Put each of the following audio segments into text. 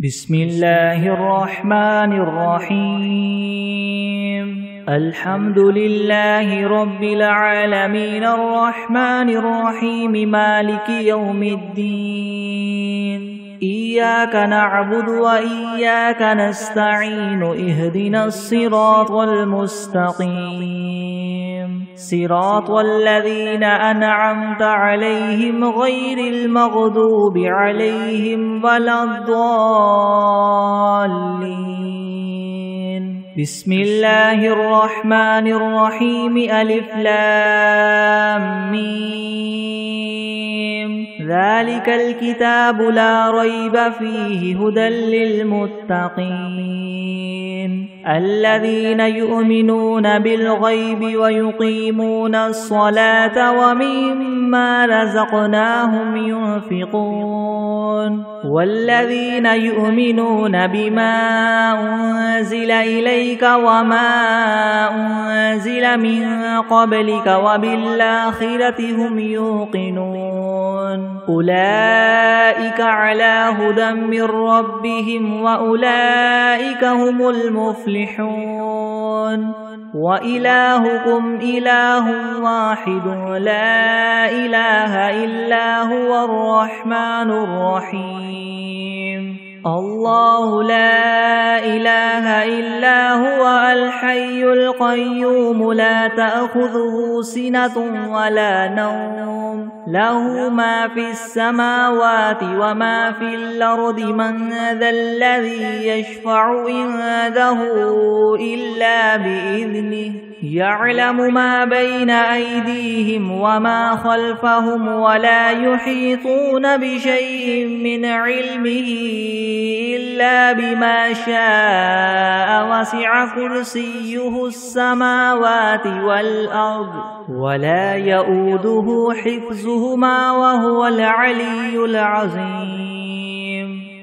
بسم الله الرحمن الرحيم الحمد لله رب العالمين الرحمن الرحيم مالك يوم الدين إياك نعبد وإياك نستعين اهدنا الصراط المستقيم صراط الذين أنعمت عليهم غير المغضوب عليهم ولا الضالين بسم الله الرحمن الرحيم ألف لام ميم ذلك الكتاب لا ريب فيه هدى للمتقين الذين يؤمنون بالغيب ويقيمون الصلاة ومما رزقناهم ينفقون والذين يؤمنون بما أنزل إليك وما أنزل من قبلك وبالآخرة هم يوقنون أولئك على هدى من ربهم وأولئك هم المفلحون وإلهكم إله واحد لا إله إلا هو الرحمن الرحيم الله لا إله إلا هو الحي القيوم لا تأخذه سنة ولا نوم له ما في السماوات وما في الأرض من ذا الذي يشفع عنده إلا بإذنه يعلم ما بين أيديهم وما خلفهم ولا يحيطون بشيء من علمه إلا بما شاء وسع كرسيه السماوات والأرض ولا يؤوده حفظهما وهو العلي العظيم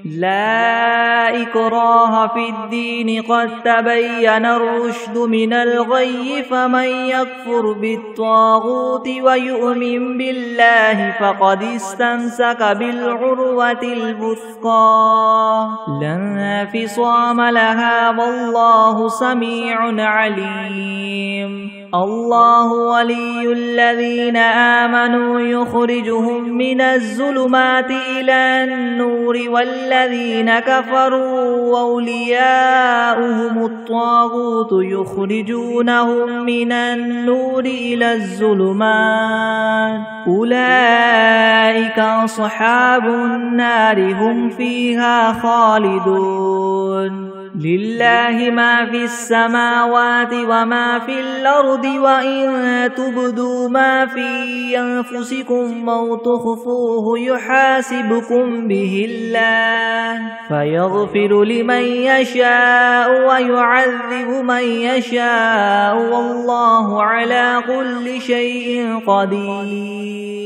لا إكراه في الدين قد تبين الرشد من الغي فمن يكفر بالطاغوت ويؤمن بالله فقد استمسك بالعروة الوثقى لا انفصام لها والله سميع عليم الله ولي الذين آمنوا يخرجهم من الظلمات إلى النور والذين كفروا أولياؤهم الطاغوت يخرجونهم من النور إلى الظلمات أولئك أصحاب النار هم فيها خالدون لله ما في السماوات وما في الأرض وإن تبدوا ما في أنفسكم أو تخفوه يحاسبكم به الله فيغفر لمن يشاء ويعذب من يشاء والله على كل شيء قدير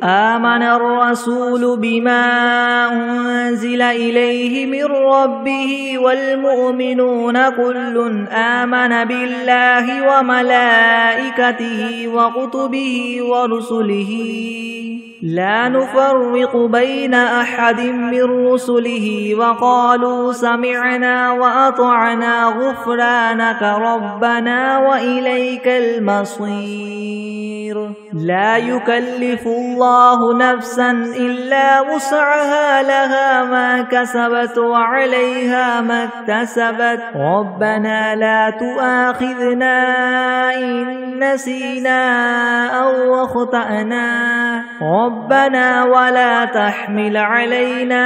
آمن الرسول بما أنزل إليه من ربه والمؤمنون كل آمن بالله وملائكته وكتبه ورسله لا نفرق بين أحد من رسله وقالوا سمعنا وأطعنا غفرانك ربنا وإليك المصير لا يكلف الله نفسا إلا وسعها لها ما كسبت وعليها ما اكتسبت ربنا لا تؤاخذنا إن نسينا أو أخطأنا ربنا ولا تحمل علينا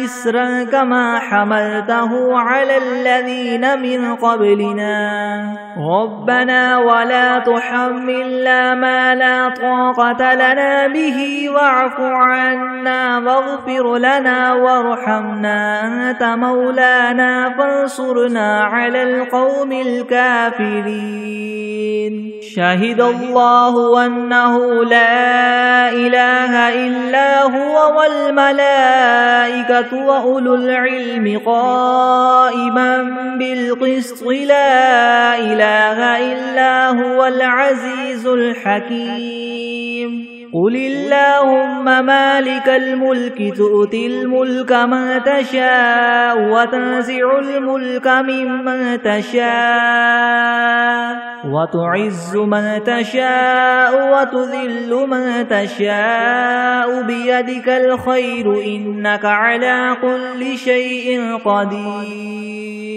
إسرا كما حملته على الذين من قبلنا ربنا ولا تحملنا ما لا طاقة لنا به واعف عنا واغفر لنا وارحمنا أنت مولانا فانصرنا على القوم الكافرين شهد الله أنه لا إله إلا هو والملائكة وأولو العلم قائما بالقسط لا إله إلا هو العزيز الحكيم قل اللهم مالك الملك تؤتي الملك من تشاء وتنزع الملك ممن تشاء وتعز من تشاء وتذل من تشاء بيدك الخير إنك على كل شيء قدير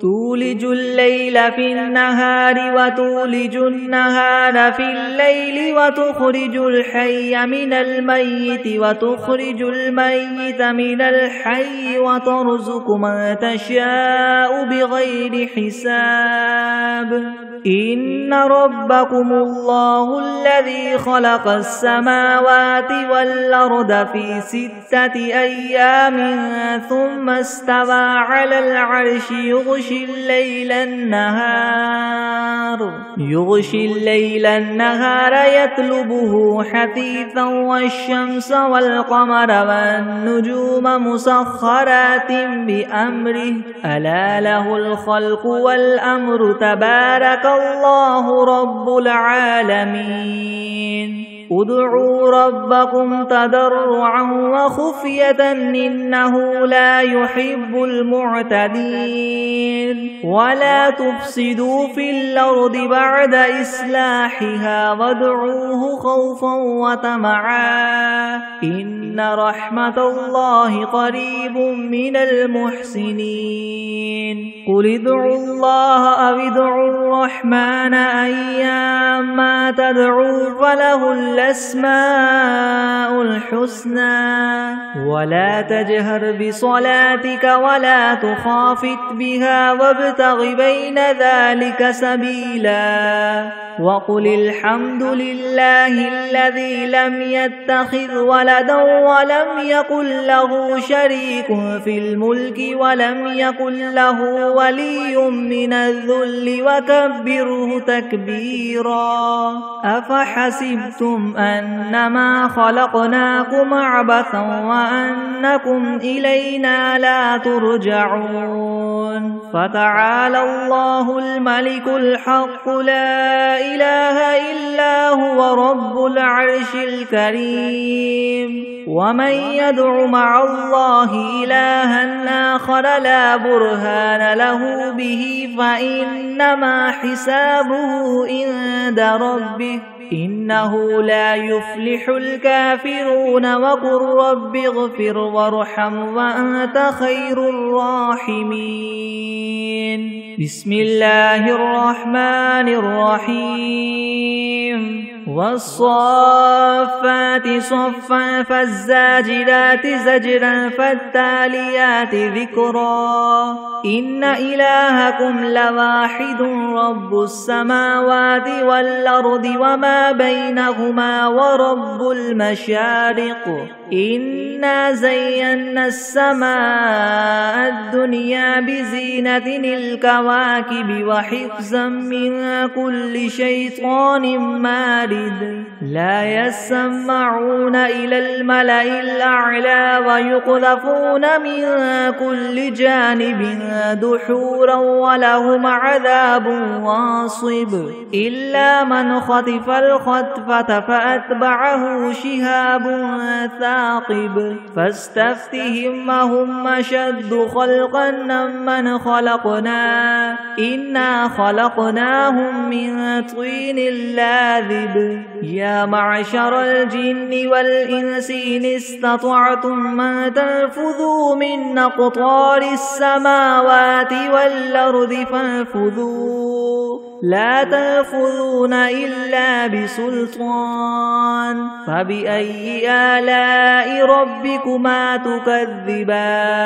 تولج الليل في النهار وتولج النهار في الليل وتخرج الحي من الميت وتخرج الميت من الحي وترزق من تشاء بغير حساب إن ربكم الله الذي خلق السماوات والأرض في 6 أيام ثم استوى على العرش يغشي الليل النهار يطلبه حثيثا والشمس والقمر والنجوم مسخرات بأمره ألا له الخلق والأمر تبارك الله رب العالمين ادعوا ربكم تضرعا وخفية إنه لا يحب المعتدين ولا تفسدوا في الأرض بعد إصلاحها وادعوه خوفا وطمعا إن رحمة الله قريب من المحسنين قل ادعوا الله أو ادعوا الرحمن أيما تدعوا فله الأسماء الحسنى ولا تجهر بصلاتك ولا تخافت بها وابتغ بين ذلك سبيلا وقل الحمد لله الذي لم يتخذ ولدا ولم يكن له شريك في الملك ولم يكن له ولي من الذل وكبره تكبيرا أفحسبتم أنما خلقناكم عبثا وأنكم إلينا لا ترجعون فتعالى الله الملك الحق لا إله إلا هو رب العرش الكريم ومن يدع مع الله إلها آخر لا برهان له به فإنما حسابه عند ربه إنه لا يفلح الكافرون وقل رب اغفر وارحم وأنت خير الراحمين بسم الله الرحمن الرحيم والصافات صفا فالزاجرات زجرا فالتاليات ذكرا إن إلهكم لواحد رب السماوات والأرض وما بينهما ورب المشارق إنا زينا السماء الدنيا بزينة الكواكب وحفظا من كل شيطان مارد لا يسمعون إلى الملأ الأعلى ويقذفون من كل جانب دحورا ولهم عذاب واصب إلا من خطف الخطفة فأتبعه شهاب ثاقب فاستفتهم أهم أشد خلقا ممن خلقنا إنا خلقناهم من طين لاذب يا معشر الجن والإنس إن استطعتم أن تنفذوا من أقطار السماوات والأرض فانفذوا لا تنفذون إلا بسلطان فبأي آلاء ربكما تكذبان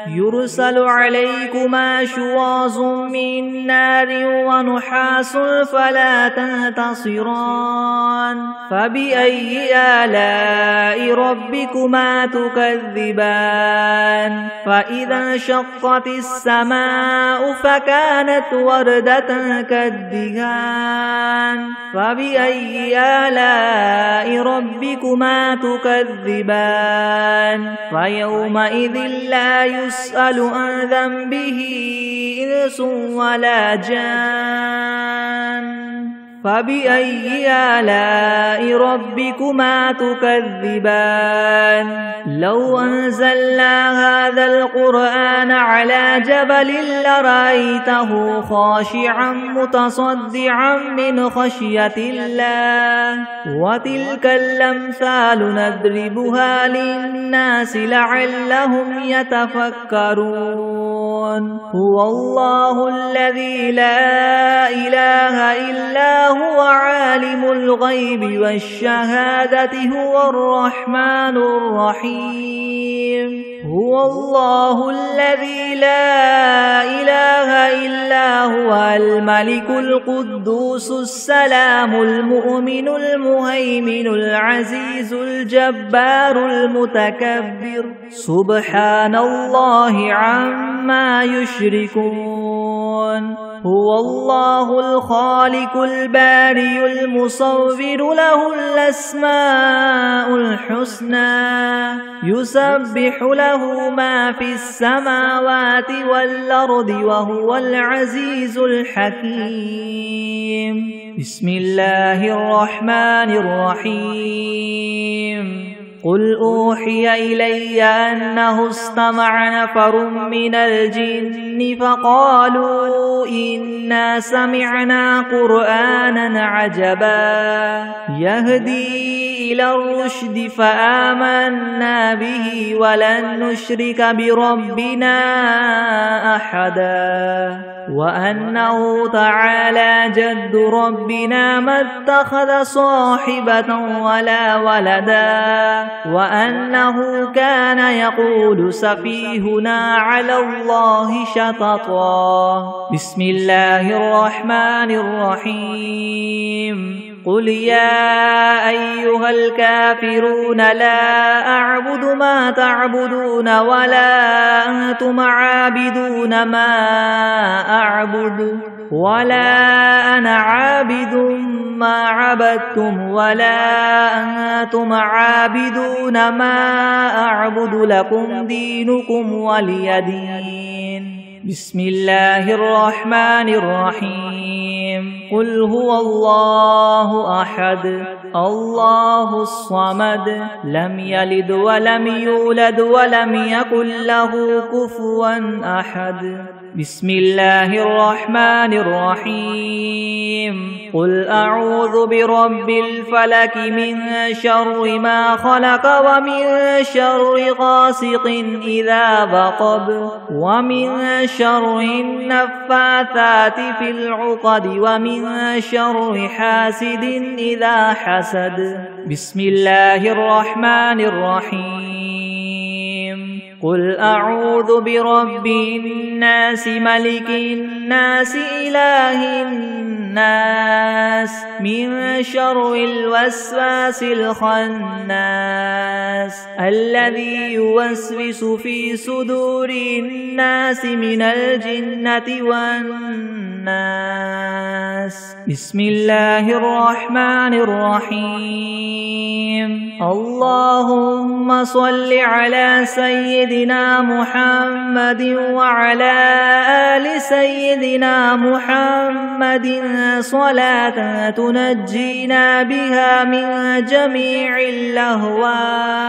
يرسل عليكما شواظ من نار ونحاس فلا تنتصران فبأي آلاء ربكما تكذبان فإذا انشقت السماء فكانت وردة كالدهان فبأي آلاء ربكما تكذبان فيومئذ لا يسأل عن ذنبه إنس ولا جان فبأي آلاء ربكما تكذبان لو أنزلنا هذا القرآن على جبل لرأيته خاشعا متصدعا من خشية الله وتلك الأمثال نضربها للناس لعلهم يتفكرون هو الله الذي لا إله إلا هو عالم الغيب والشهادة هو الرحمن الرحيم هو الله الذي لا إله إلا هو الملك القدوس السلام المؤمن المهيمن العزيز الجبار المتكبر سبحان الله عما يشركون هو الله الخالق البارئ المصور له الأسماء الحسنى يسبح له ما في السماوات والأرض وهو العزيز الحكيم بسم الله الرحمن الرحيم قل أوحي إلي أنه استمع نفر من الجن فقالوا إنا سمعنا قرآنا عجبا يهدي إلى الرشد فآمنا به ولن نشرك بربنا أحدا وأنه تعالى جد ربنا ما اتخذ صاحبة ولا ولدا وأنه كان يقول سفيهنا على الله شططا بسم الله الرحمن الرحيم قل يا أيها الكافرون لا أعبد ما تعبدون ولا أنتم عابدون ما أعبد ولا أنا عابد ما عبدتم ولا أنتم عابدون ما أعبد لكم دينكم ولي دين بسم الله الرحمن الرحيم قل هو الله أحد الله الصمد لم يلد ولم يولد ولم يكن له كفوا أحد بسم الله الرحمن الرحيم قل أعوذ برب الفلك من شر ما خلق ومن شر غاسق إذا وقب ومن شر النفاثات في العقد ومن شر حاسد إذا حسد بسم الله الرحمن الرحيم قل أعوذ برب الناس ملك الناس إله الناس من شر الوسواس الخناس الذي يوسوس في صدور الناس من الجنة والناس بسم الله الرحمن الرحيم اللهم صل على سيدنا محمد وعلى آل سيدنا محمد صلاة تنجينا بها من جميع الأهوال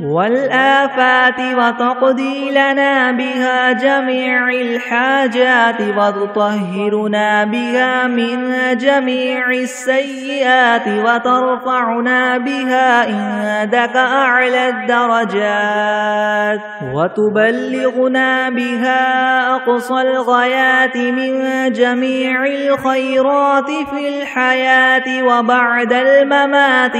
والآفات وتقضي لنا بها جميع الحاجات وتطهرنا بها من جميع السيئات وترفعنا بها عندك أعلى الدرجات وتبلغنا بها أقصى الغايات من جميع الخيرات في الحياة وبعد الممات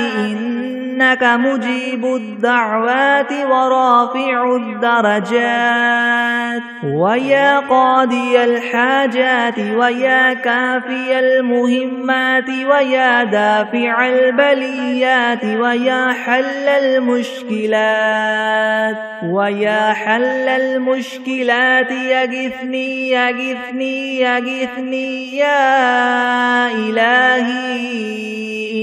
إنك مجيب الدعوات ورافع الدرجات ويا قاضي الحاجات ويا كافي المهمات ويا دافع البليات ويا حل المشكلات ويا حل المشكلات يغثني يغثني يغثني يا إلهي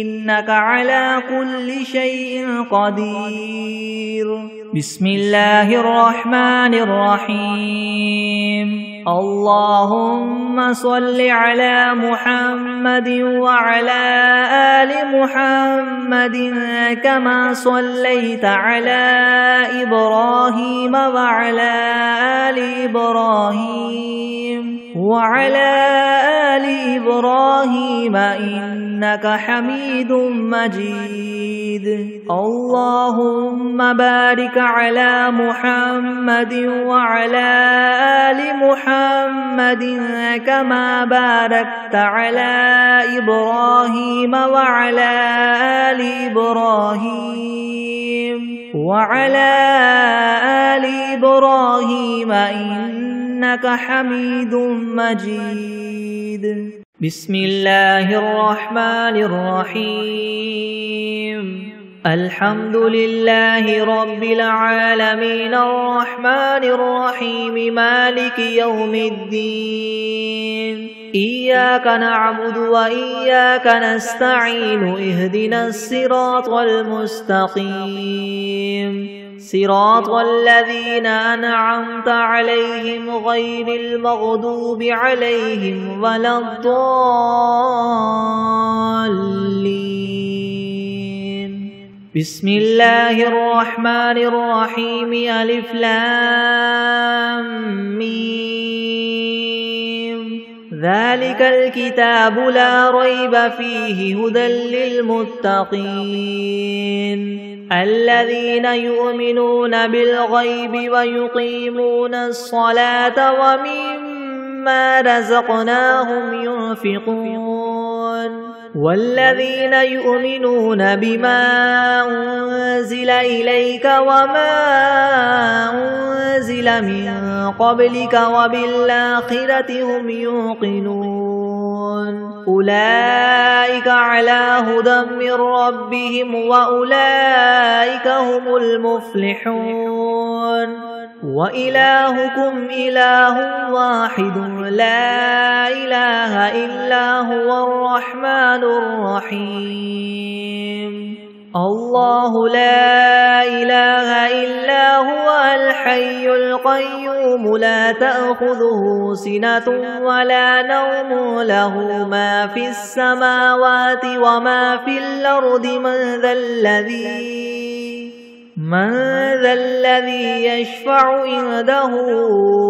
إنك على كل شيء قدير بسم الله الرحمن الرحيم اللهم صل على محمد وعلى آل محمد كما صليت على إبراهيم وعلى آل إبراهيم وعلى آل إبراهيم إنك حميد مجيد اللهم بارك على محمد وعلى آل محمد كما باركت على إبراهيم وعلى آل إبراهيم وعلى آل إبراهيم إنك حميد مجيد بسم الله الرحمن الرحيم الحمد لله رب العالمين الرحمن الرحيم مالك يوم الدين إياك نعبد وإياك نستعين اهدنا الصراط المستقيم صراط الذين أنعمت عليهم غير المغضوب عليهم ولا الضالين بسم الله الرحمن الرحيم ألف لام ميم ذلك الكتاب لا ريب فيه هدى للمتقين الذين يؤمنون بالغيب ويقيمون الصلاة ومما رزقناهم ينفقون والذين يؤمنون بما أنزل إليك وما أنزل من قبلك وبالآخرة هم يوقنون أولئك على هدى من ربهم وأولئك هم المفلحون وإلهكم إله واحد لا إله إلا هو الرحمن الرحيم الله لا إله إلا هو الحي القيوم لا تأخذه سنة ولا نوم له ما في السماوات وما في الأرض من ذا الذي يشفع عنده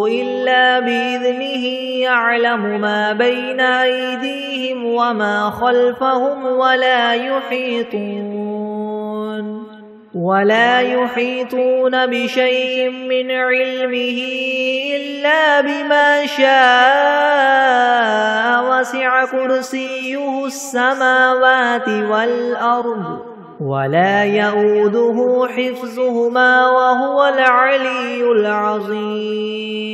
إلا بإذنه يعلم ما بين أيديهم وما خلفهم ولا يحيطون بشيء من علمه إلا بما شاء وسع كرسيه السماوات والأرض ولا يؤوده حفظهما وهو العلي العظيم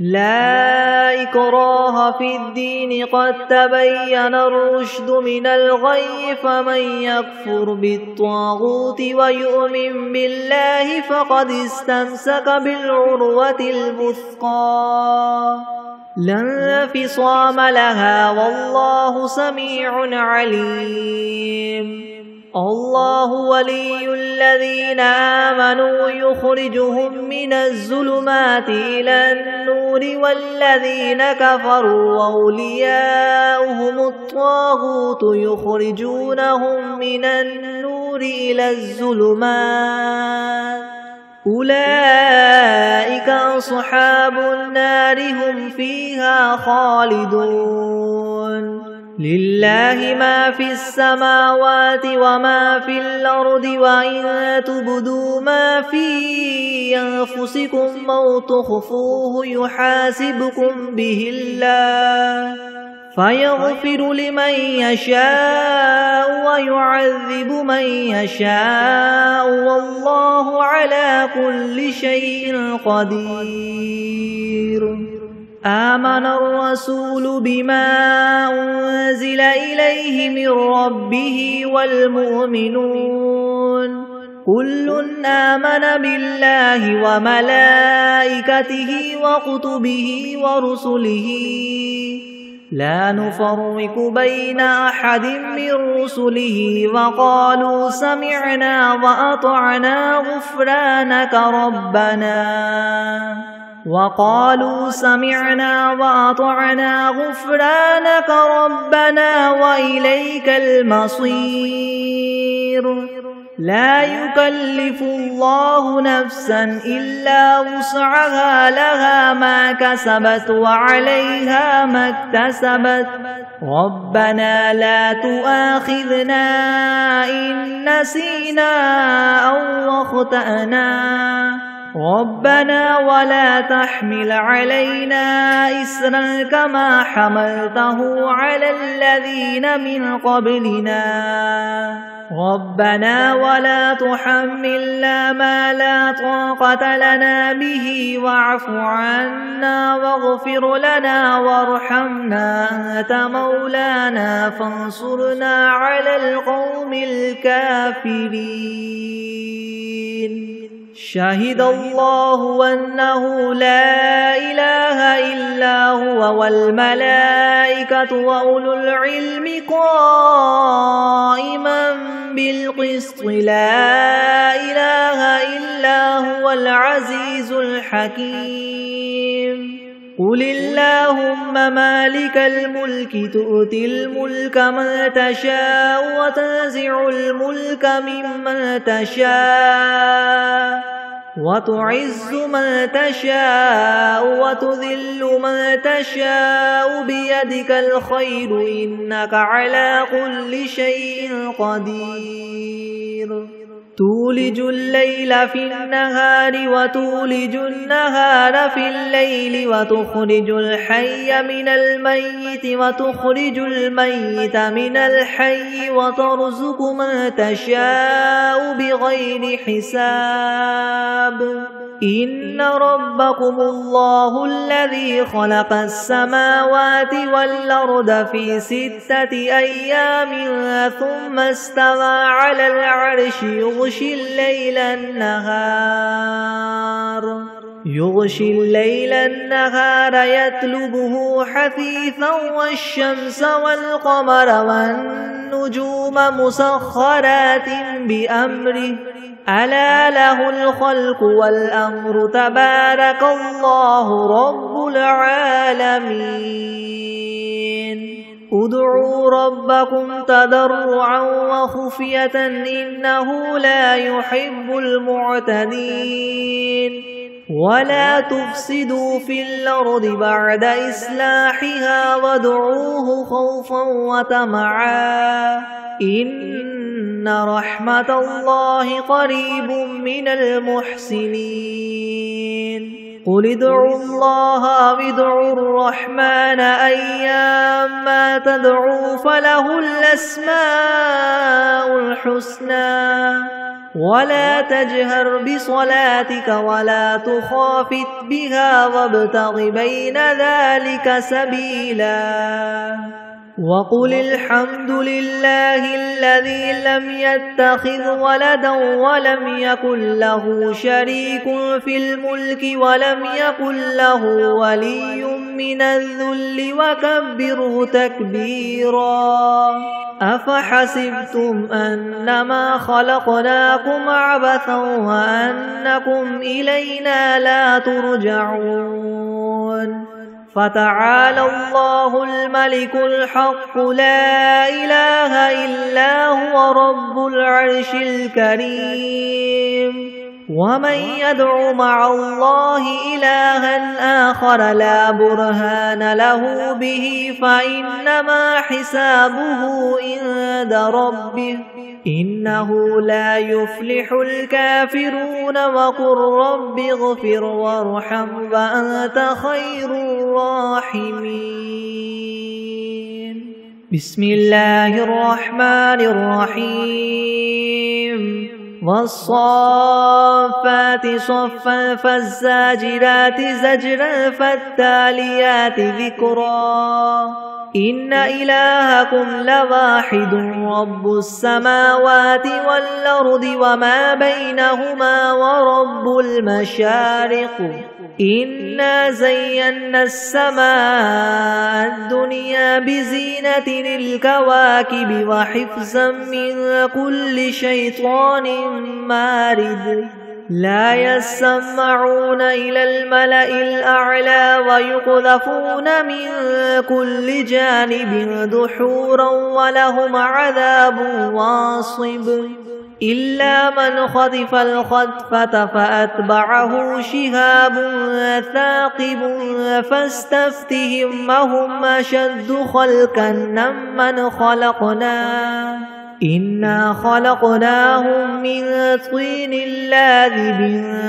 لا إكراه في الدين قد تبين الرشد من الغي فمن يكفر بالطاغوت ويؤمن بالله فقد استمسك بالعروة الوثقى لا انفصام لها والله سميع عليم الله ولي الذين آمنوا يخرجهم من الظلمات إلى النور والذين كفروا أولياؤهم الطاغوت يخرجونهم من النور إلى الظلمات أولئك أصحاب النار هم فيها خالدون لله ما في السماوات وما في الأرض وإن تبدوا ما في أنفسكم أو تخفوه يحاسبكم به الله فيغفر لمن يشاء ويعذب من يشاء والله على كل شيء قدير آمن الرسول بما أنزل إليه من ربه والمؤمنون كل آمن بالله وملائكته وكتبه ورسله لا نفرق بين أحد من رسله وقالوا سمعنا وأطعنا غفرانك ربنا وإليك المصير. لا يكلف الله نفسا إلا وسعها لها ما كسبت وعليها ما اكتسبت. ربنا لا تؤاخذنا إن نسينا أو أخطأنا. ربنا ولا تحمل علينا إسرا كما حملته على الذين من قبلنا. ربنا ولا تحملنا ما لا طاقة لنا به واعف عنا واغفر لنا وارحمنا أنت مولانا فانصرنا على القوم الكافرين. شهد الله أنه لا إله إلا هو والملائكة وأولو العلم قائما بالقسط لا إله إلا هو العزيز الحكيم. قل اللهم مالك الملك تؤتي الملك من تشاء وتنزع الملك ممن تشاء وتعز من تشاء وتذل من تشاء بيدك الخير إنك على كل شيء قدير. تولج الليل في النهار وتولج النهار في الليل وتخرج الحي من الميت وتخرج الميت من الحي وترزق من تشاء بغير حساب. إن ربكم الله الذي خلق السماوات والأرض في 6 أيام ثم استوى على العرش يغشي الليل النهار يطلبه حثيثا والشمس والقمر والنجوم مسخرات بأمره ألا له الخلق والأمر تبارك الله رب العالمين. ادعوا ربكم تضرعا وخفية إنه لا يحب المعتدين. ولا تفسدوا في الأرض بعد إصلاحها وادعوه خوفا وطمعا إن رحمة الله قريب من المحسنين. قل ادعوا الله أو ادعوا الرحمن أيما تدعوا فله الأسماء الحسنى. ولا تجهر بصلاتك ولا تخافت بها وابتغ بين ذلك سبيلا. وقل الحمد لله الذي لم يتخذ ولدا ولم يكن له شريك في الملك ولم يكن له ولي من الذل وكبره تكبيرا. أفحسبتم أنما خلقناكم عبثا وأنكم إلينا لا ترجعون. فتعالى الله الملك الحق لا إله إلا هو رب العرش الكريم. ومن يدع مع الله إلها آخر لا برهان له به فإنما حسابه عند ربه إنه لا يفلح الكافرون. وقل رب اغفر وارحم وأنت خير الراحمين. بسم الله الرحمن الرحيم. والصافات صفا فالزاجرات زجرا فالتاليات ذكرا إن إلهكم لواحد رب السماوات والأرض وما بينهما ورب المشارق إنا زينا السماء الدنيا بزينة الكواكب وحفظا من كل شيطان مارد لا يسمعون إلى الملأ الأعلى ويقذفون من كل جانب دحورا ولهم عذاب واصب إلا من خطف الخطفة فأتبعه شهاب ثاقب فاستفتهم أهم أشد خلقا ممن خلقنا إنا خلقناهم من طين لاذب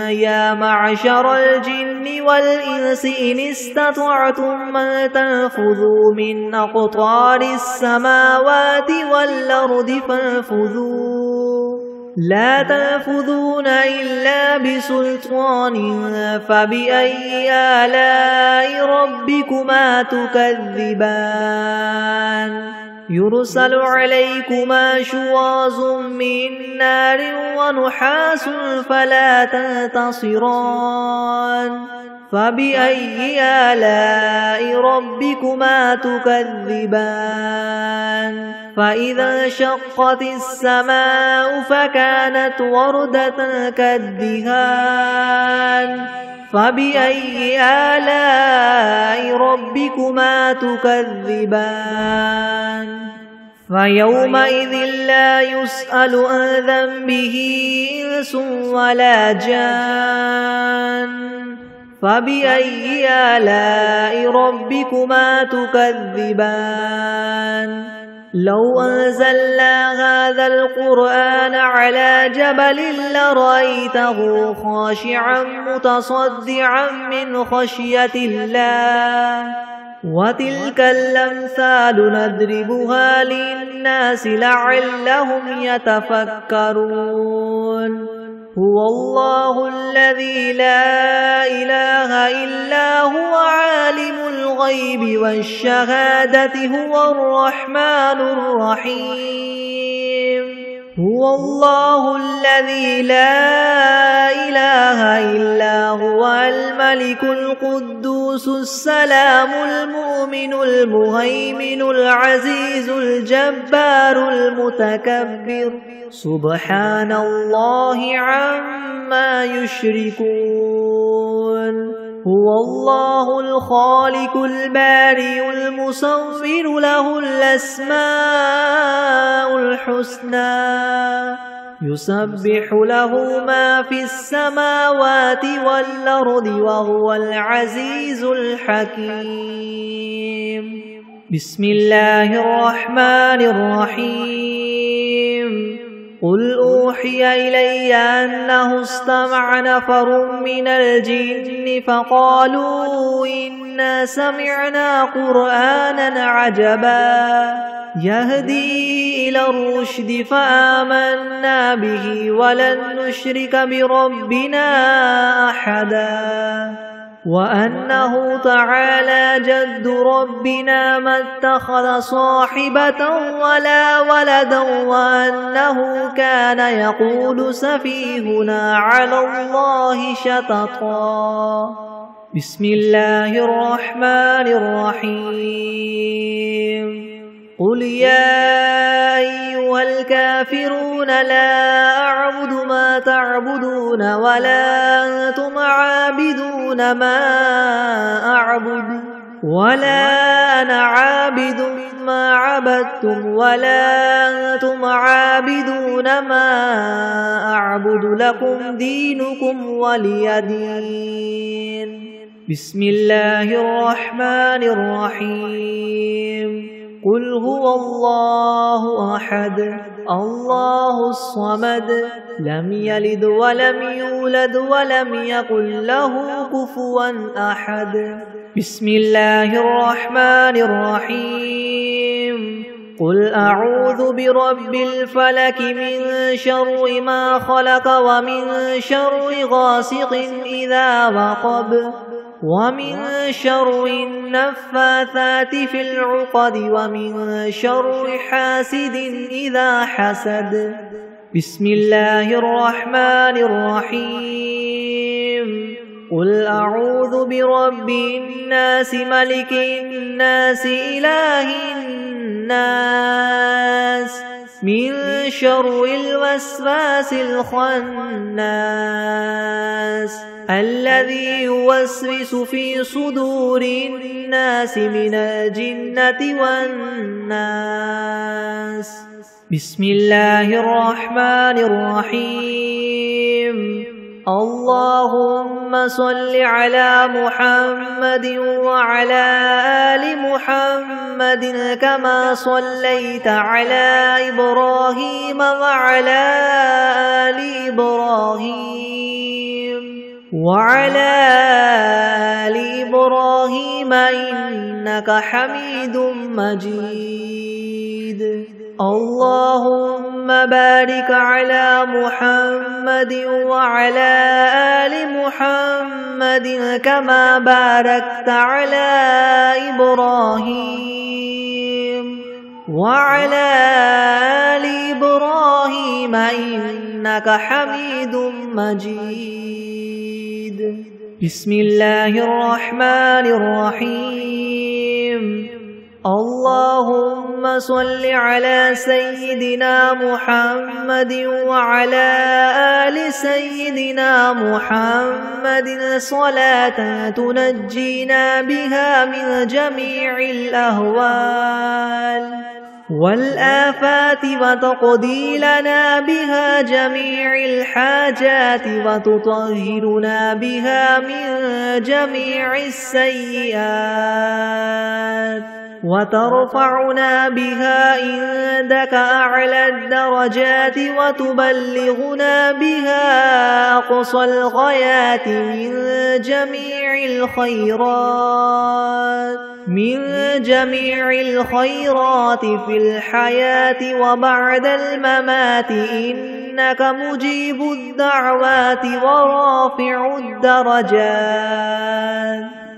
يا معشر الجن والإنس إن استطعتم أن تنفذوا من أقطار السماوات والأرض فانفذوا لا تنفذون إلا بسلطان فبأي آلاء ربكما تكذبان يرسل عليكما شواظ من نار ونحاس فلا تنتصران فبأي آلاء ربكما تكذبان فإذا انشقت السماء فكانت وردة كالدهان فبأي آلاء ربكما تكذبان فيومئذ لا يسأل عن ذنبه إنس ولا جان فبأي آلاء ربكما تكذبان لو أنزلنا هذا القرآن على جبل لرأيته خاشعا متصدعا من خشية الله وتلك الأمثال نضربها للناس لعلهم يتفكرون هو الله الذي لا إله إلا هو عالم الغيب والشهادة هو الرحمن الرحيم هو الله الذي لا إله إلا هو الملك القدوس السلام المؤمن المهيمن العزيز الجبار المتكبر سبحان الله عما يشركون هو الله الخالق البارئ المصور له الأسماء الحسنى يسبح له ما في السماوات والأرض وهو العزيز الحكيم بسم الله الرحمن الرحيم قل أوحي إلي أنه استمع نفر من الجن فقالوا إنا سمعنا قرآنا عجبا يهدي إلى الرشد فآمنا به ولن نشرك بربنا أحدا وأنه تعالى جد ربنا ما اتخذ صاحبة ولا ولدا وأنه كان يقول سفيهنا على الله شططا بسم الله الرحمن الرحيم قل يا أيها الكافرون لا أعبد ما تعبدون ولا أنتم عابدون ما أعبد ولا أنا عابد ما عبدتم ولا أنتم عابدون ما أعبد لكم دينكم ولي دين بسم الله الرحمن الرحيم قل هو الله أحد الله الصمد لم يلد ولم يولد ولم يكن له كفوا أحد بسم الله الرحمن الرحيم قل أعوذ برب الفلك من شر ما خلق ومن شر غاسق إذا وقب ومن شر النفاثات في العقد ومن شر حاسد إذا حسد. بسم الله الرحمن الرحيم. قل أعوذ برب الناس ملك الناس إله الناس من شر الوسواس الخناس الذي يوسوس في صدور الناس من الجنة والناس. بسم الله الرحمن الرحيم. اللهم صل على محمد وعلى آل محمد كما صليت على إبراهيم وعلى آل إبراهيم إنك حميد مجيد. اللهم بارك على محمد وعلى آل محمد كما باركت على إبراهيم وعلى آل إبراهيم إنك حميد مجيد. بسم الله الرحمن الرحيم. اللهم صل على سيدنا محمد وعلى آل سيدنا محمد صلاة تنجينا بها من جميع الأهوال والآفات وتقضي لنا بها جميع الحاجات وتطهرنا بها من جميع السيئات وترفعنا بها عندك أعلى الدرجات وتبلغنا بها أقصى الغايات من جميع الخيرات في الحياة وبعد الممات إنك مجيب الدعوات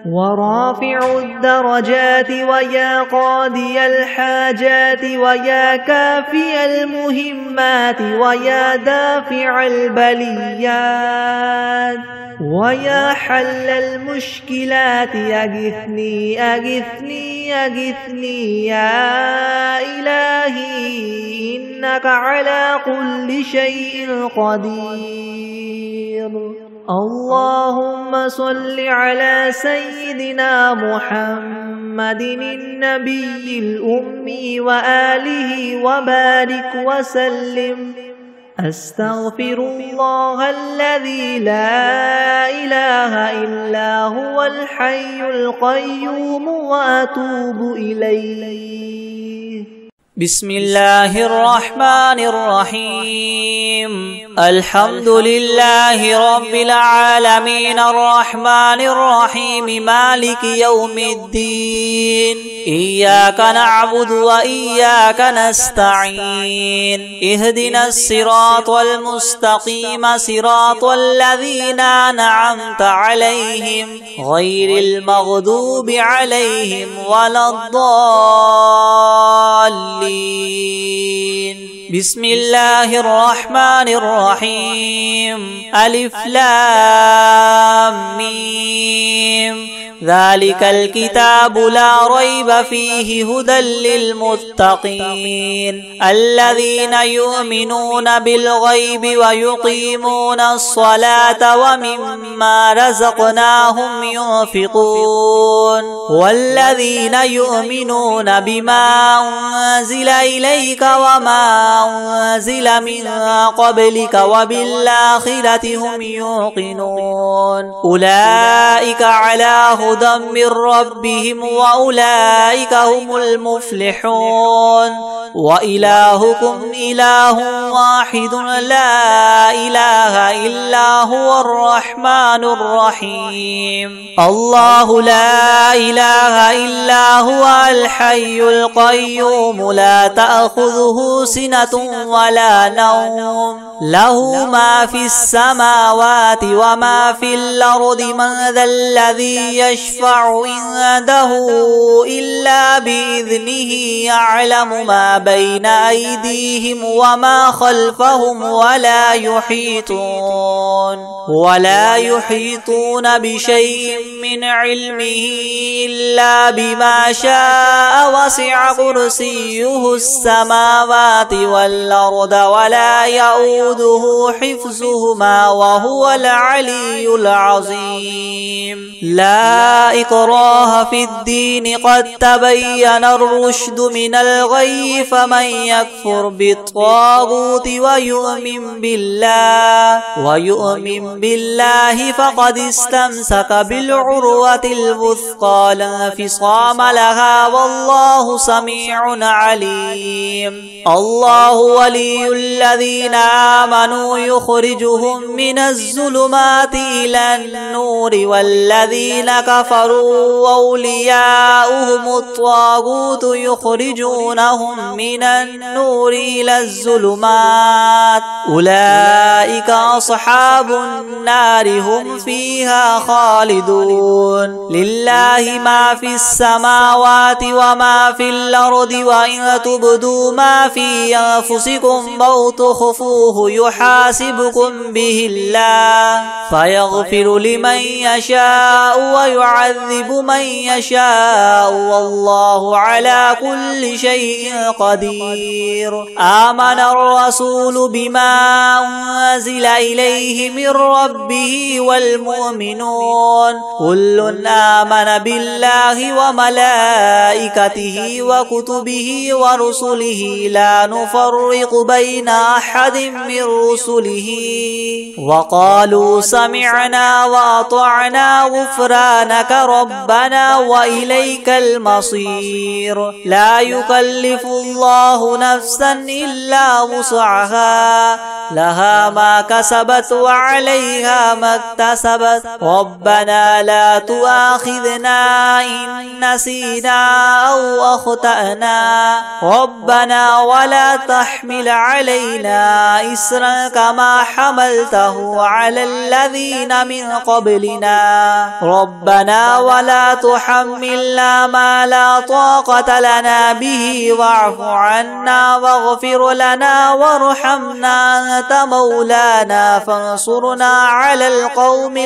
ورافع الدرجات ويا قاضي الحاجات ويا كافي المهمات ويا دافع البليات ويا حل المشكلات أغثني أغثني أغثني يا إلهي إنك على كل شيء قدير. اللهم صل على سيدنا محمد النبي الأمي وآله وبارك وسلم. أستغفر الله الذي لا إله إلا هو الحي القيوم وأتوب إليه. بسم الله الرحمن الرحيم. الحمد لله رب العالمين الرحمن الرحيم مالك يوم الدين. إياك نعبد وإياك نستعين. اهدنا الصراط المستقيم صراط الذين أنعمت عليهم غير المغضوب عليهم ولا الضالين. بسم الله الرحمن الرحيم. ألف لام ميم. ذلك الكتاب لا ريب فيه هدى للمتقين الذين يؤمنون بالغيب ويقيمون الصلاة ومما رزقناهم ينفقون والذين يؤمنون بما أنزل إليك وما أنزل من قبلك وبالآخرة هم يوقنون. أولئك على هدى هدى من ربهم وأولئك هم المفلحون وإلهكم إله واحد لا إله إلا هو الرحمن الرحيم الله لا إله إلا هو الحي القيوم لا تأخذه سنة ولا نوم له ما في السماوات وما في الأرض من ذا الذي يشفع عنده إلا بإذنه يعلم ما بين أيديهم وما خلفهم ولا يحيطون بشيء من علمه إلا بما شاء وسع كرسيه السماوات والأرض ولا يؤوده حفظهما وهو العلي العظيم لا إكراه في الدين قد تبين الرشد من الغي فمن يكفر بالطاغوت ويؤمن بالله فقد استمسك بالعروة الوثقى لا انفصام لها والله سميع عليم الله ولي الذين آمنوا يخرجهم من الظلمات إلى النور والذين كفروا أولياؤهم الطاغوت يخرجونهم من النور إلى الظلمات أولئك أصحاب النار هم فيها خالدون لله ما في السماوات وما في الأرض وإن تبدوا ما في أنفسكم أو تخفوه يحاسبكم به الله فيغفر لمن يشاء ويعذب من يشاء والله على كل شيء قدير آمن الرسول بما أنزل إليه من ربه والمؤمنون كل آمن بالله وملائكته وكتبه ورسله لا نفرق بين أحد من رسله وقالوا سمعنا وأطعنا غفرانك ربنا وإليك المصير لا يكلف الله نفسا إلا وسعها لها ما كسبت وعليها ما اكتسبت ربنا لا تؤاخذنا إن نسينا أو أخطأنا ربنا ولا تحمل علينا إسرا كما حملته على الذين من قبلنا ربنا ولا تحملنا ما لا طاقة لنا به واعف عنا واغفر لنا وارحمنا أنت مولانا فانصرنا على القوم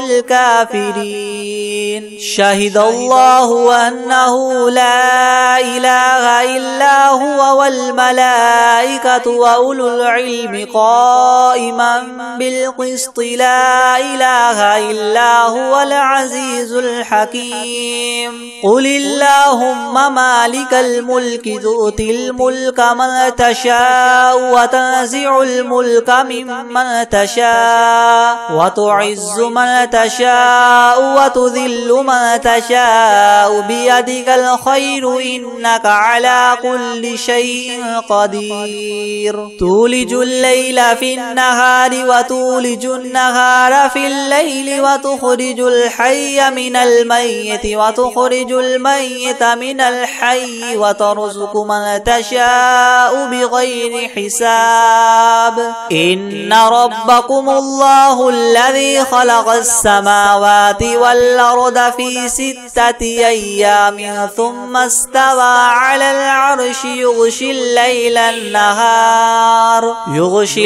الكافرين شهد الله أنه لا إله إلا هو والملائكة وأولو العلم قائما بالقسط لا إله إلا هو العزيز الحكيم قل اللهم مالك الملك تؤتي الملك من تشاء وتنزع الملك ممن تشاء وتعز من تشاء وتذل من تشاء بيدك الخير إنك على كل شيء قدير تولج الليل في النهار وتولج النهار في الليل وتخرج الحي من الميت وتخرج الميت من الحي وترزق من تشاء بغير حساب إن ربكم الله الذي خلق السماوات والأرض في 6 أيام ثم استوى على العرش يغشي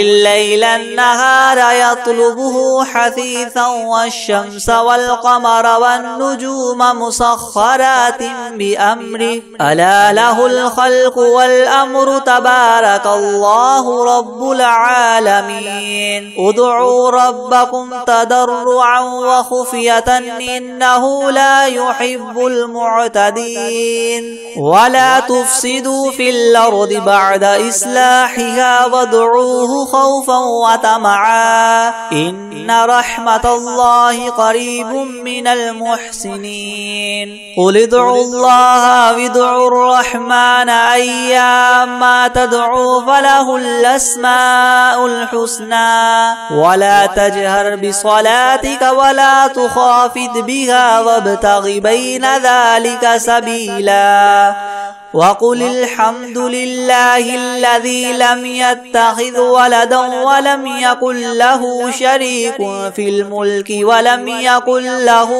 الليل النهار يطلبه حثيثا والشمس والقمر والنجوم مسخرات بأمره ألا له الخلق والأمر تبارك الله رب العالمين ادعوا ربكم تضرعا وخفية إنه لا يحب المعتدين ولا تفسدوا في الأرض بعد إصلاحها وادعوه خوفا وطمعا إن رحمة الله قريب من المحسنين المحسنين قل ادعوا الله وادعوا الرحمن أيما تدعوا فله الأسماء الحسنى ولا تجهر بصلاتك ولا تخافت بها وابتغ بين ذلك سبيلا وقل الحمد لله الذي لم يتخذ ولدا ولم يكن له شريك في الملك ولم يكن له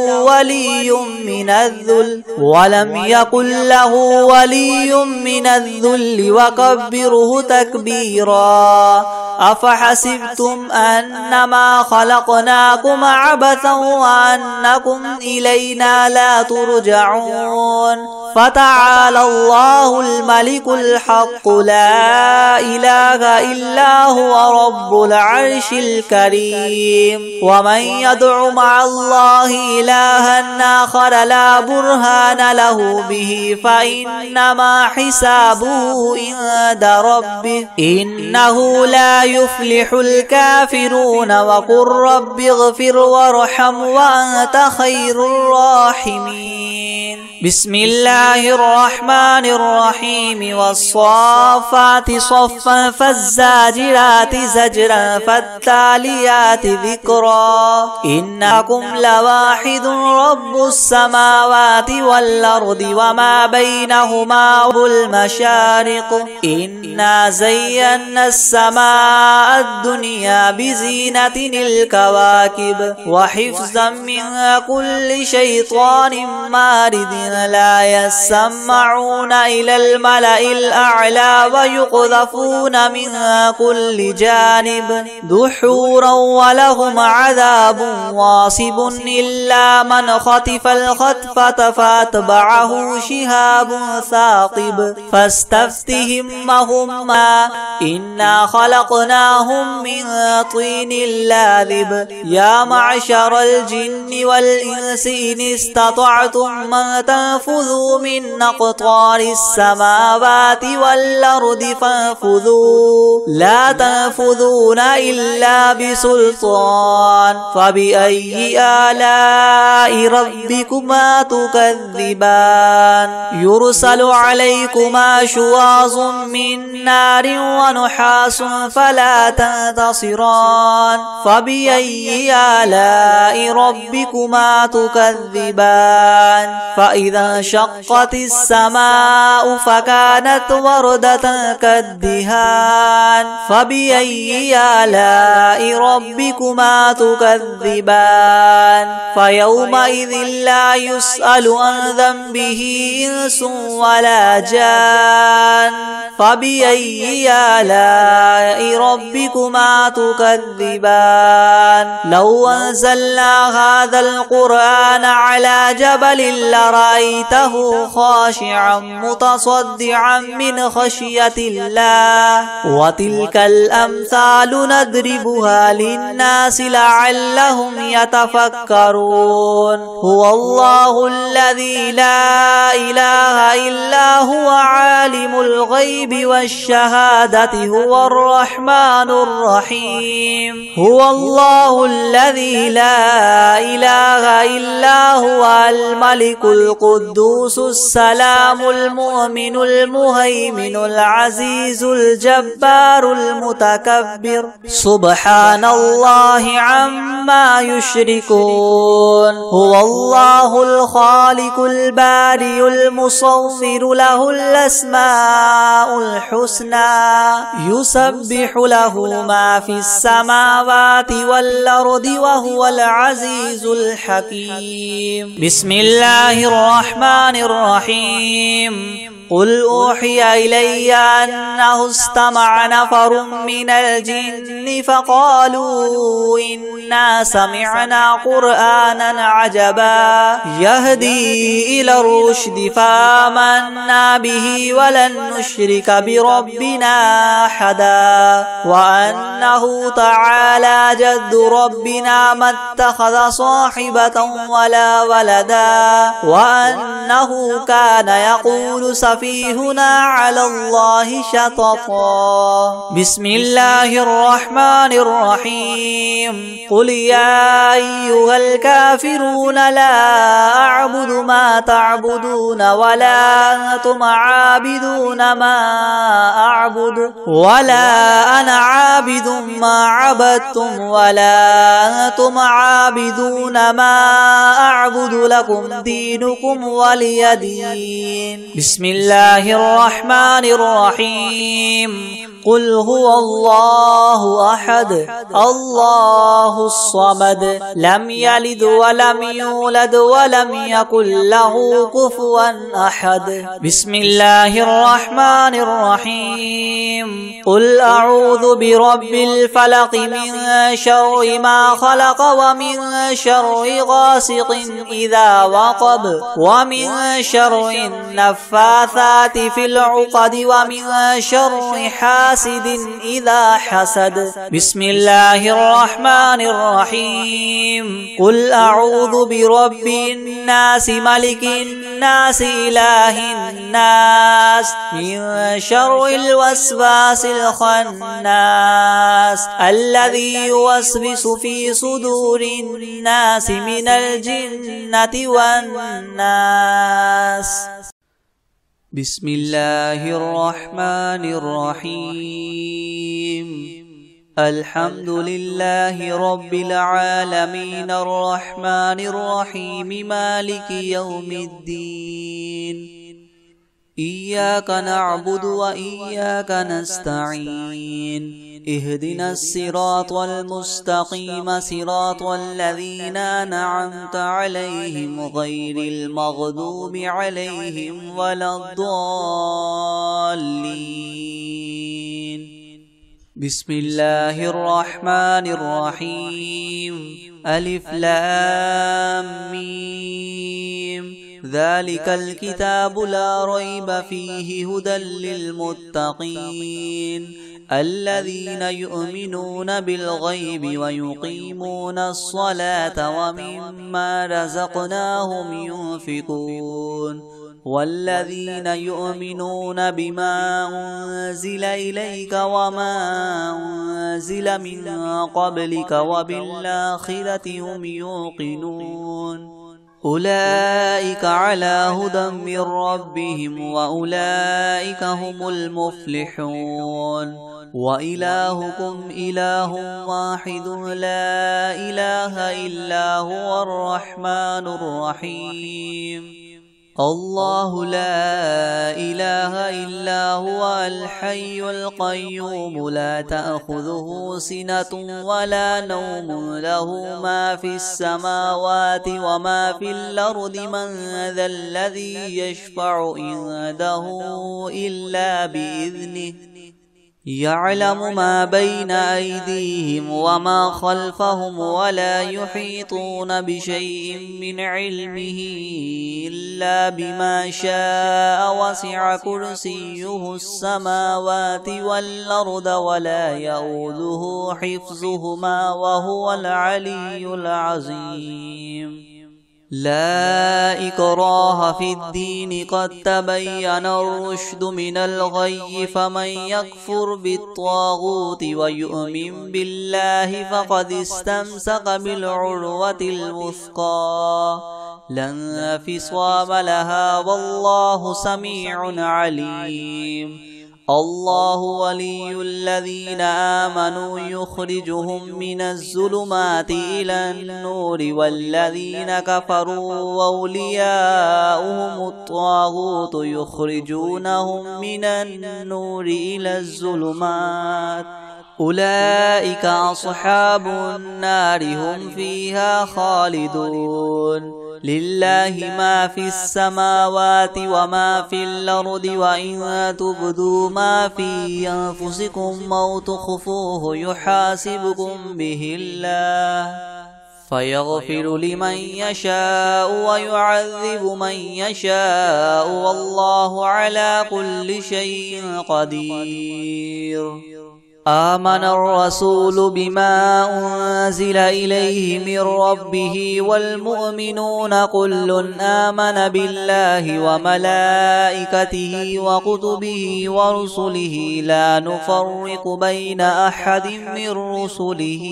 ولي من الذل وكبره تكبيرا أفحسبتم أنما خلقناكم عبثا وأنكم إلينا لا ترجعون فتعالى الله الملك الحق لا إله إلا هو رب العرش الكريم ومن يدع مع الله إلها آخر لا برهان له به فإنما حسابه عند ربه إنه لا يفلح الكافرون وقل رب اغفر وارحم وأنت خير الراحمين بسم الله الرحمن الرحيم والصافات صفا فالزاجرات زجرا فالتاليات ذكرا إنكم لواحد رب السماوات والأرض وما بينهما والمشارق إنا زينا السماء الدنيا بزينة الكواكب وحفظا من كل شيطان مارد لا يسمعون إلى الملأ الأعلى ويقذفون من كل جانب دحورا ولهم عذاب واصب إلا من خطف الخطفة فاتبعه شهاب ثاقب فاستفتهم وهما إنا خلقناهم من طين لاذب يا معشر الجن والإنس إن استطعتم من تنفذوا من أقطار السماوات والأرض فانفذوا لا تنفذون إلا بسلطان فبأي آلاء ربكما تكذبان يرسل عليكما شواظ من نار ونحاس فلا تنتصران فبأي آلاء ربكما تكذبان فإذا انشقت السماء فكانت وردة كالدهان فبأي آلاء ربكما تكذبان فيومئذ لا يسأل عن ذنبه إنس ولا جان فبأي آلاء ربكما تكذبان لو أنزلنا هذا القرآن على جبل لرأيته خاشعا متصدعا من خشية الله وتلك الأمثال نضربها للناس لعلهم يتفكرون هو الله الذي لا إله إلا هو عالم الغيب والشهادة هو الرحمن الرحيم هو الله الذي لا إله إلا هو الملك القدوس السلام المؤمن المهيمن العزيز الجبار المتكبر سبحان الله عما يشركون هو الله الخالق البارئ المصور له الأسماء الحسنى يسبح له ما في السماوات والأرض وهو العزيز الحكيم بسم الله الرحمن الرحيم قل أوحي إلي أنه استمع نفر من الجن فقالوا إنا سمعنا قرآنا عجبا يهدي إلى الرشد فآمنا به ولن نشرك بربنا أحدا وأنه تعالى جد ربنا ما اتخذ صاحبة ولا ولدا وأنه كان يقول سفيهنا على الله شططا بسم الله الرحمن الرحيم قل يا أيها الكافرون لا أعبد أعبد ما تعبدون ولا أنتم عابدون ما أعبد ولا أنا عابد ما عبدتم ولا أنتم عابدون ما أعبد لكم دينكم ولي دين. بسم الله الرحمن الرحيم. قل هو الله أحد الله الصمد لم يلد ولم يولد ولم يكن له كفوا أحد. بسم الله الرحمن الرحيم. قل أعوذ برب الفلق من شر ما خلق ومن شر غاسق إذا وقب ومن شر النفاثات في العقد ومن شر حاسد إذا حسد. بسم الله الرحمن الرحيم. قل أعوذ برب الناس ملك الناس إله الناس من شر الوسواس الخناس الذي يوسوس في صدور الناس من الجنة والناس. بسم الله الرحمن الرحيم. الحمد لله رب العالمين الرحمن الرحيم مالك يوم الدين. إياك نعبد وإياك نستعين. اهدنا الصراط المستقيم صراط الذين أنعمت عليهم غير المغضوب عليهم ولا الضالين. بسم الله الرحمن الرحيم. ألف لام ميم. ذلك الكتاب لا ريب فيه هدى للمتقين الذين يؤمنون بالغيب ويقيمون الصلاة ومما رزقناهم ينفقون والذين يؤمنون بما أنزل إليك وما أنزل من قبلك وبالآخرة هم يوقنون أولئك على هدى من ربهم وأولئك هم المفلحون. وإلهكم إله واحد لا إله إلا هو الرحمن الرحيم. الله لا إله إلا هو الحي القيوم لا تأخذه سنة ولا نوم له ما في السماوات وما في الأرض من ذا الذي يشفع عنده إلا بإذنه يعلم ما بين أيديهم وما خلفهم ولا يحيطون بشيء من علمه إلا بما شاء وسع كرسيه السماوات والأرض ولا يؤوده حفظهما وهو العلي العظيم. لا إكراه في الدين قد تبين الرشد من الغي فمن يكفر بالطاغوت ويؤمن بالله فقد استمسك بالعروة الوثقى لا انفصام لها والله سميع عليم. الله ولي الذين آمنوا يخرجهم من الظلمات إلى النور والذين كفروا أولياؤهم الطاغوت يخرجونهم من النور إلى الظلمات أولئك أصحاب النار هم فيها خالدون. لله ما في السماوات وما في الأرض وإن تبدوا ما في أنفسكم أو تخفوه يحاسبكم به الله فيغفر لمن يشاء ويعذب من يشاء والله على كل شيء قدير. آمن الرسول بما أنزل إليه من ربه والمؤمنون كل آمن بالله وملائكته وكتبه ورسله لا نفرق بين أحد من رسله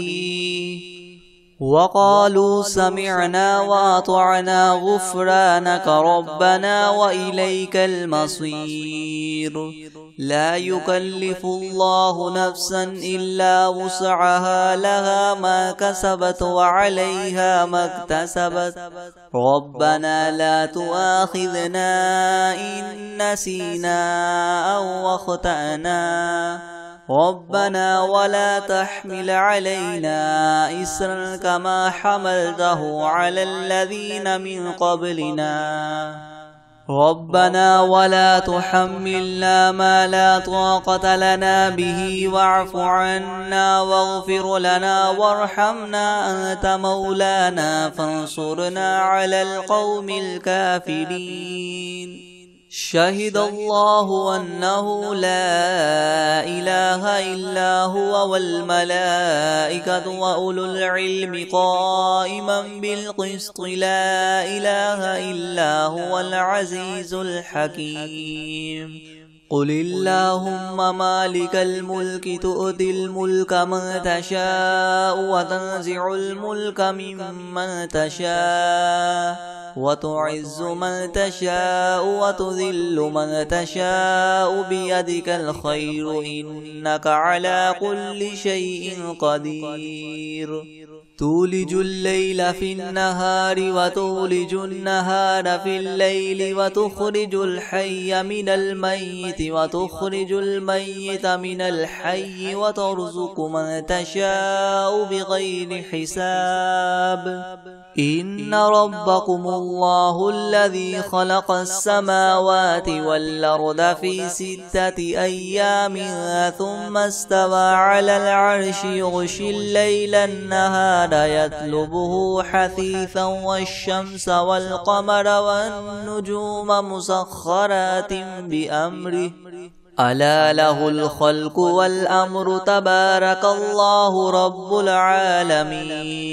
وقالوا سمعنا وأطعنا غفرانك ربنا وإليك المصير لا يكلف الله نفسا إلا وسعها لها ما كسبت وعليها ما اكتسبت ربنا لا تؤاخذنا إن نسينا أو أخطأنا ربنا ولا تحمل علينا إسرا كما حملته على الذين من قبلنا ربنا ولا تحملنا ما لا طاقة لنا به واعف عنا واغفر لنا وارحمنا أنت مولانا فانصرنا على القوم الكافرين شهد الله أنه لا إله إلا هو والملائكة وأولو العلم قائما بالقسط لا إله إلا هو العزيز الحكيم قل اللهم مالك الملك تؤتي الملك من تشاء وتنزع الملك ممن تشاء وتعز من تشاء وتذل من تشاء بيدك الخير إنك على كل شيء قدير تولج الليل في النهار وتولج النهار في الليل وتخرج الحي من الميت وتخرج الميت من الحي وترزق من تشاء بغير حساب إن ربكم الله الذي خلق السماوات والأرض في 6 أيام ثم استوى على العرش يغشي الليل النهار يطلبه حثيثا والشمس والقمر والنجوم مسخرات بأمره ألا له الخلق والأمر تبارك الله رب العالمين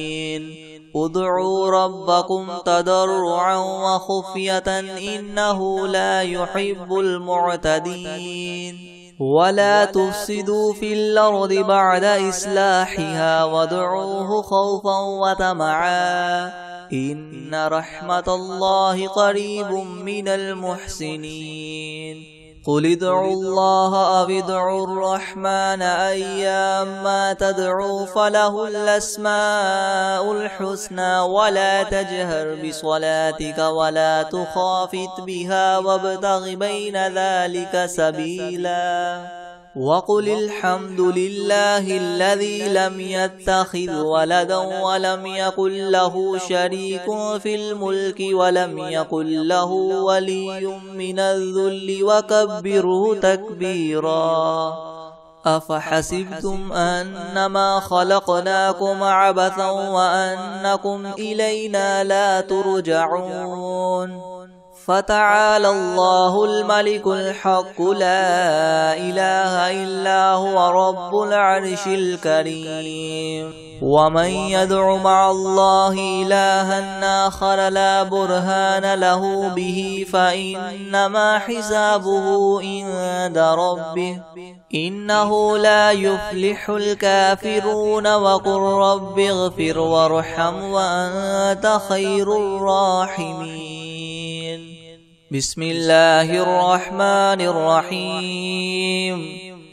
ادعوا ربكم تضرعا وخفية إنه لا يحب المعتدين ولا تفسدوا في الأرض بعد إصلاحها وادعوه خوفا وطمعا إن رحمة الله قريب من المحسنين قل ادعوا الله أو ادعوا الرحمن أيما تدعوا فله الأسماء الحسنى ولا تجهر بصلاتك ولا تخافت بها وابتغ بين ذلك سبيلا وقل الحمد لله الذي لم يتخذ ولدا ولم يكن له شريك في الملك ولم يكن له ولي من الذل وكبره تكبيرا أفحسبتم أنما خلقناكم عبثا وأنكم إلينا لا ترجعون فتعالى الله الملك الحق لا إله إلا هو رب العرش الكريم ومن يدع مع الله إلها آخر لا برهان له به فإنما حسابه عند ربه إنه لا يفلح الكافرون وقل رب اغفر وارحم وأنت خير الراحمين بسم الله الرحمن الرحيم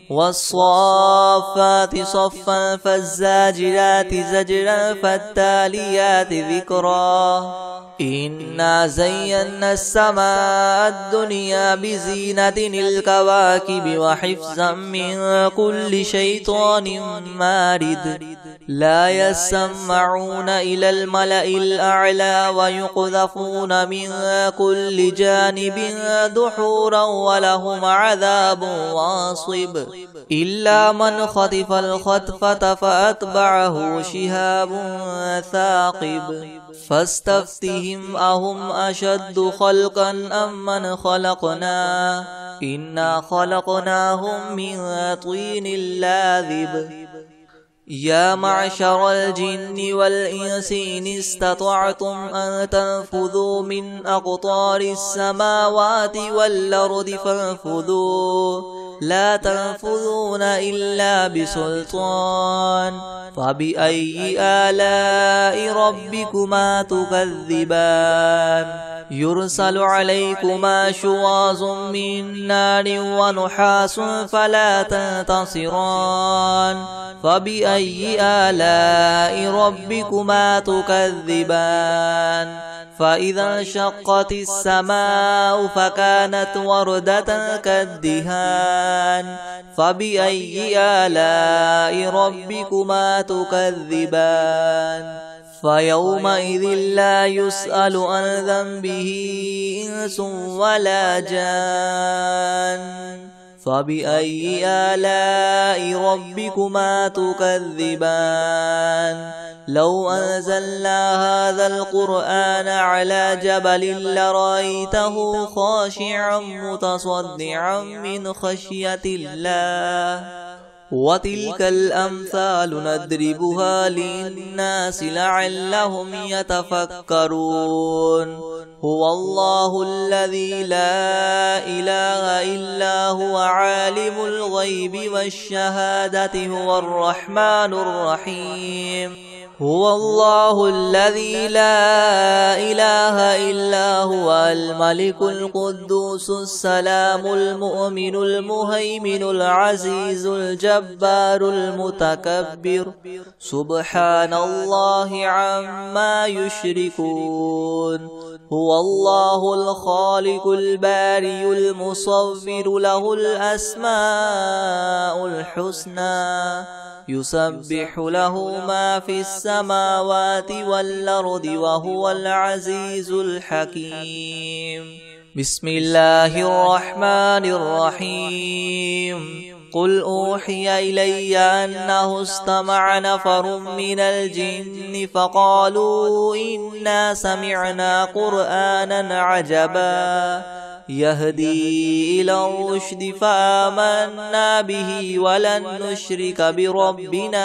والصافات صفا فالزاجرات زجرا فالتاليات ذكرا إنا زينا السماء الدنيا بزينة الكواكب وحفظا من كل شيطان مارد لا يسمعون إلى الملأ الأعلى ويقذفون من كل جانب دحورا ولهم عذاب واصب إلا من خطف الخطفة فأتبعه شهاب ثاقب فاستفتهم أهم أشد خلقا أم من خلقنا إنا خلقناهم من طين لاذب يا معشر الجن والإنس إن استطعتم أن تنفذوا من أقطار السماوات والأرض فانفذوا لا تنفذون إلا بسلطان فبأي آلاء ربكما تكذبان يرسل عليكما شواظ من نار ونحاس فلا تنتصران فبأي آلاء ربكما تكذبان فإذا انشقت السماء فكانت وردة كالدهان فبأي آلاء ربكما تكذبان فيومئذ لا يسأل عن ذنبه إنس ولا جان فبأي آلاء ربكما تكذبان لو أنزلنا هذا القرآن على جبل لرأيته خاشعا متصدعا من خشية الله وتلك الأمثال نضربها للناس لعلهم يتفكرون هو الله الذي لا إله إلا هو عالم الغيب والشهادة هو الرحمن الرحيم هو الله الذي لا إله إلا هو الملك القدوس السلام المؤمن المهيمن العزيز الجبار المتكبر سبحان الله عما يشركون هو الله الخالق الباري المصور له الأسماء الحسنى يسبح له ما في السماوات والأرض وهو العزيز الحكيم بسم الله الرحمن الرحيم قل أوحي إلي أنه استمع نفر من الجن فقالوا إنا سمعنا قرآنا عجبا يهدي إلى الرشد فآمنا به ولن نشرك بربنا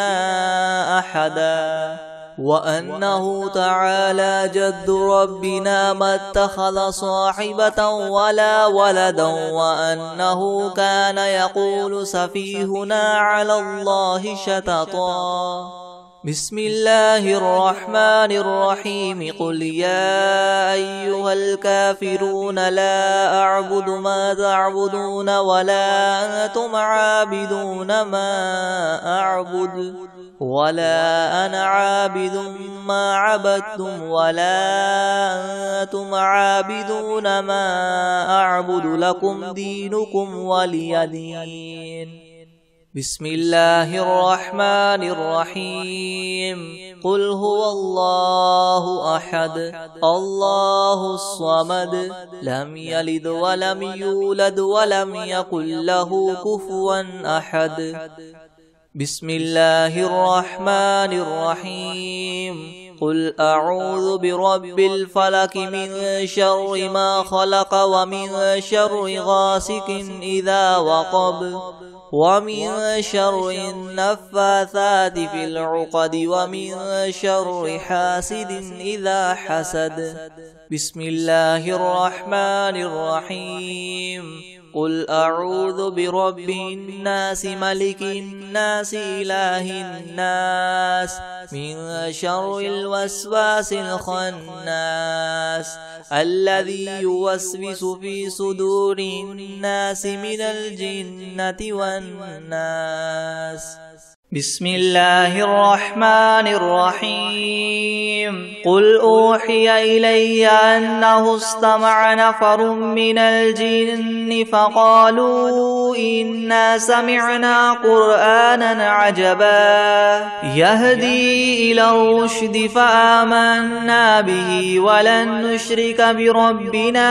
أحدا وأنه تعالى جد ربنا ما اتخذ صاحبة ولا ولدا وأنه كان يقول سفيهنا على الله شططا بسم الله الرحمن الرحيم قل يا أيها الكافرون لا أعبد ما تعبدون ولا أنتم عابدون ما أعبد ولا أنا عابد ما عبدتم ولا أنتم عابدون ما أعبد لكم دينكم ولي دين بسم الله الرحمن الرحيم قل هو الله أحد الله الصمد لم يلد ولم يولد ولم يكن له كفوا أحد بسم الله الرحمن الرحيم قل أعوذ برب الفلك من شر ما خلق ومن شر غاسق إذا وقب ومن شر النفاثات في العقد ومن شر حاسد إذا حسد بسم الله الرحمن الرحيم قل أعوذ برب الناس ملك الناس إله الناس من شر الوسواس الخناس الذي يوسوس في صدور الناس من الجنة والناس بسم الله الرحمن الرحيم قل أوحي إلي أنه استمع نفر من الجن فقالوا إنا سمعنا قرآنا عجبا يهدي إلى الرشد فآمنا به ولن نشرك بربنا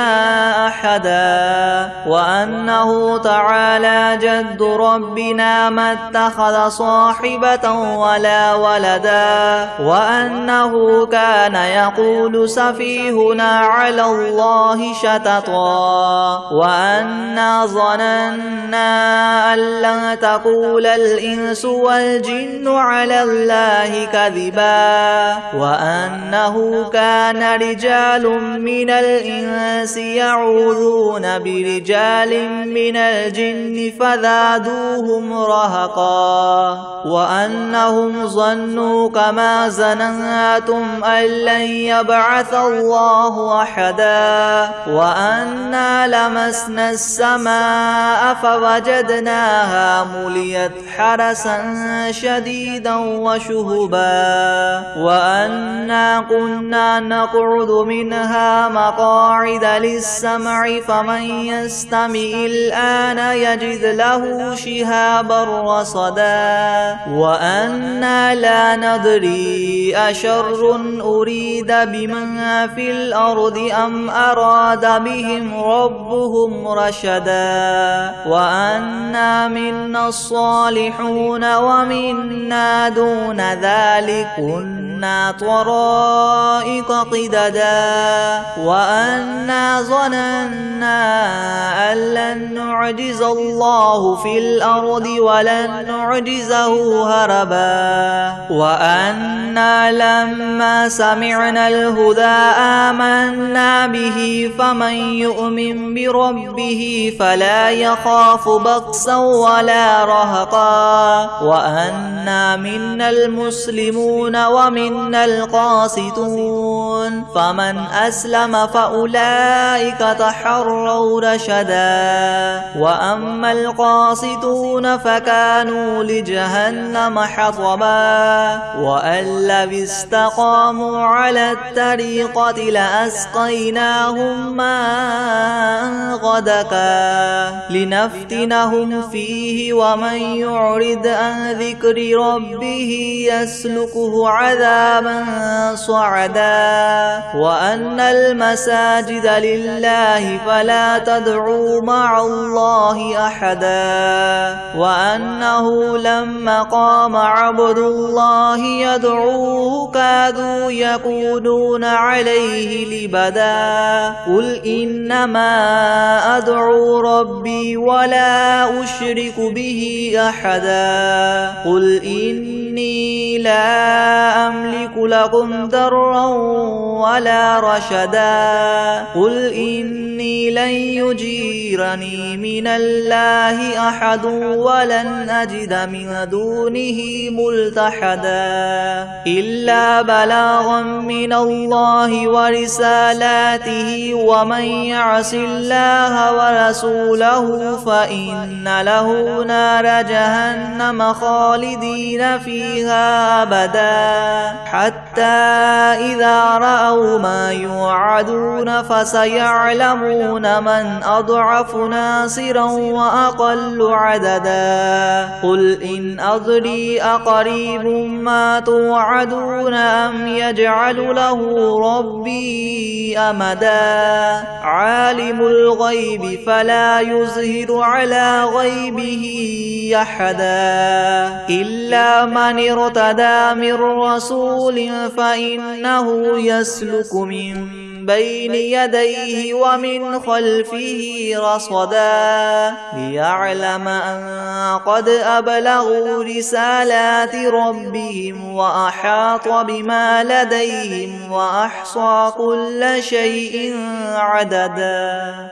أحدا وأنه تعالى جد ربنا ما اتخذ صاحبة ولا ولدا وأنه كان يقول سفيهنا على الله شططا وأنا ظننا ظننا أن لن تقول الإنس والجن على الله كذبا وأنه كان رجال من الإنس يعوذون برجال من الجن فزادوهم رهقا وأنهم ظنوا كما ظننتم أن لن يبعث الله أحدا وأنا لمسنا السماء فوجدناها مليت حرسا شديدا وشهبا وأنا كنا نقعد منها مقاعد للسمع فمن يستمع الآن يجد له شهابا رصدا وأنا لا ندري أشر أريد بمن في الأرض أم أراد بهم ربهم رشدا وأنا منا الصالحون ومنا دون ذلك كنا طرائق قددا وأنا ظننا أن لن نعجز الله في الأرض ولن نعجزه هربا وأنا لما سمعنا الهدى آمنا به فمن يؤمن بربه فلا يخاف بخسا ولا رهقا وأنا منا المسلمون ومنا القاسطون فمن أسلم فأولئك تحروا رشدا وأما القاسطون فكانوا لجهنم حطبا وأن لو استقاموا على الطريقة لأسقيناهم ماء غدقا لنفتنهم فيه ومن يعرض عن ذكر ربه يسلكه عذابا صعدا وأن المساجد لله فلا تدعوا مع الله أحدا وأنه لما قام عبد الله يدعوه كادوا يكونون عليه لبدا قل إنما أدعو ربي ولا أشرك به أحدا قل إني لا أملك لكم ضرا ولا رشدا قل إني لن يجيرني من الله أحد ولن أجد من دونه ملتحدا إلا بلاغا من الله ورسالاته ومن يعص الله ورسوله فإن له نار جهنم خالدين فيها أبدا حتى إذا رأوا ما يوعدون فسيعلمون من أضعف ناصرا وأقل عددا قل إن أدري أقريب ما توعدون أم يجعل له ربي أمدا عالم الغيب فلا يظهر على غيبه أحدا إلا من ارتدى من رسول فإنه يسلك من بين يديه ومن خلفه رصدا ليعلم أن قد أبلغوا رسالات ربهم وأحاط بما لديهم وأحصى كل شيء عددا.